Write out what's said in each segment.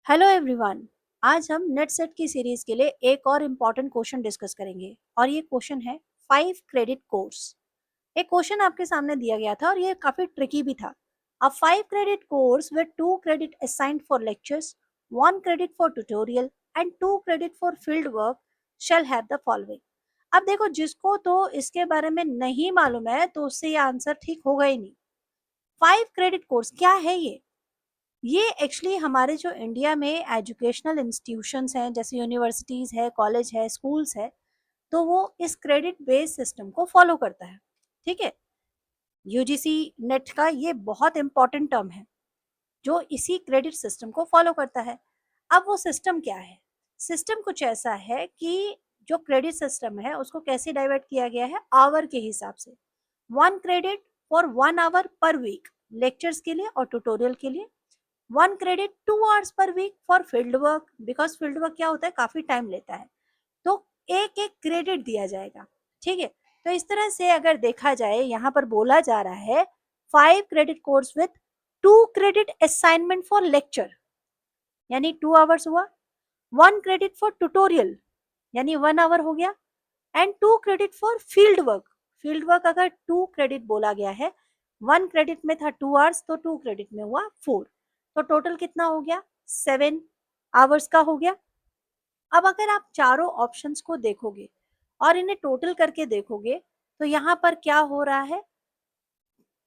Hello everyone. आज हम net set की सीरीज के लिए एक और इम्पॉर्टेंट क्वेश्चन डिस्कस करेंगे और ये क्वेश्चन है 5 क्रेडिट कोर्स। एक क्वेश्चन आपके सामने दिया गया था और ये काफी ट्रिकी भी था। अ 5 credit course with 2 credit assigned for lectures, 1 credit for tutorial and 2 credit for field work shall have the following. अब देखो, जिसको तो इसके बारे में नहीं मालूम है तो उससे ये आंसर ठीक होगा ही नहीं। 5 क्रेडिट कोर्स क्या है ये एक्चुअली हमारे जो इंडिया में एजुकेशनल इंस्टीट्यूशंस हैं, जैसे यूनिवर्सिटीज़ है, कॉलेज है, स्कूल्स है, तो वो इस क्रेडिट बेस्ड सिस्टम को फॉलो करता है। ठीक है। यूजीसी नेट का ये बहुत इंपॉर्टेंट टर्म है जो इसी क्रेडिट सिस्टम को फॉलो करता है। अब वो सिस्टम क्या है? सिस्टम कुछ ऐसा है कि जो क्रेडिट सिस्टम है उसको कैसे डाइवर्ट किया गया है, आवर के हिसाब से। 1 credit for 1 hour per week lectures के लिए और ट्यूटोरियल के लिए। 1 credit 2 hours per week for field work, because field work क्या होता है, काफी टाइम लेता है। तो एक एक क्रेडिट दिया जाएगा। ठीक है। तो इस तरह से अगर देखा जाए, यहाँ पर बोला जा रहा है 5 credit course with 2 credit assignment for lecture, यानी 2 आवर्स हुआ। 1 क्रेडिट फॉर ट्यूटोरियल, यानी 1 आवर हो गया। And 2 credit for field work. Field work अगर 2 क्रेडिट बोला गया है, 1 क्रेडिट में था 2 आवर्स, तो 2 क्रेडिट में हुआ 4। तो टोटल कितना हो गया? 7 आवर्स का हो गया। अब अगर आप चारों ऑप्शंस को देखोगे और इन्हें टोटल करके देखोगे तो यहाँ पर क्या हो रहा है,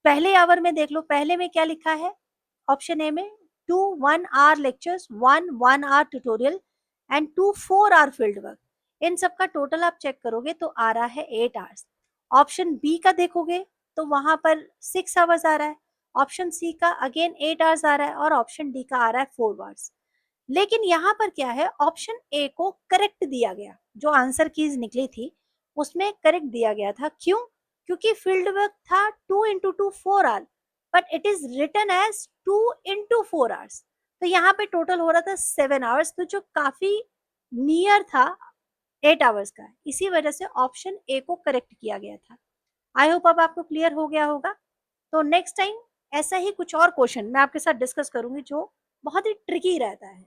पहले आवर में देख लो, पहले में क्या लिखा है ऑप्शन ए में, 2 1 hour lectures, 1 1 hour tutorial and 2 4 hour field work. इन सब का टोटल आप चेक करोगे तो आ रहा है 8 आवर्स। ऑप्शन बी का देखोगे तो वहां पर 6 आवर्स आ रहा है। ऑप्शन सी का अगेन 8 आवर्स आ रहा है और ऑप्शन डी का आ रहा है 4 आवर्स। लेकिन यहाँ पर क्या है, ऑप्शन ए को करेक्ट दिया गया, जो आंसर कीज निकली थी उसमें करेक्ट दिया गया था। क्यों? क्योंकि फील्ड वर्क था 2 into 2 4 hour, but it is written as 2 into 4 hours. तो यहाँ पे टोटल हो रहा था 7 आवर्स, तो जो काफी नियर था 8 आवर्स का, इसी वजह से ऑप्शन ए को करेक्ट किया गया था। आई होप अब आपको क्लियर हो गया होगा। तो नेक्स्ट टाइम ऐसा ही कुछ और क्वेश्चन मैं आपके साथ डिस्कस करूंगी जो बहुत ही ट्रिकी रहता है।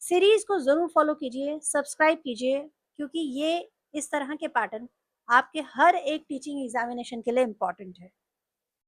सीरीज को ज़रूर फॉलो कीजिए, सब्सक्राइब कीजिए, क्योंकि ये इस तरह के पैटर्न आपके हर एक टीचिंग एग्जामिनेशन के लिए इम्पॉर्टेंट है।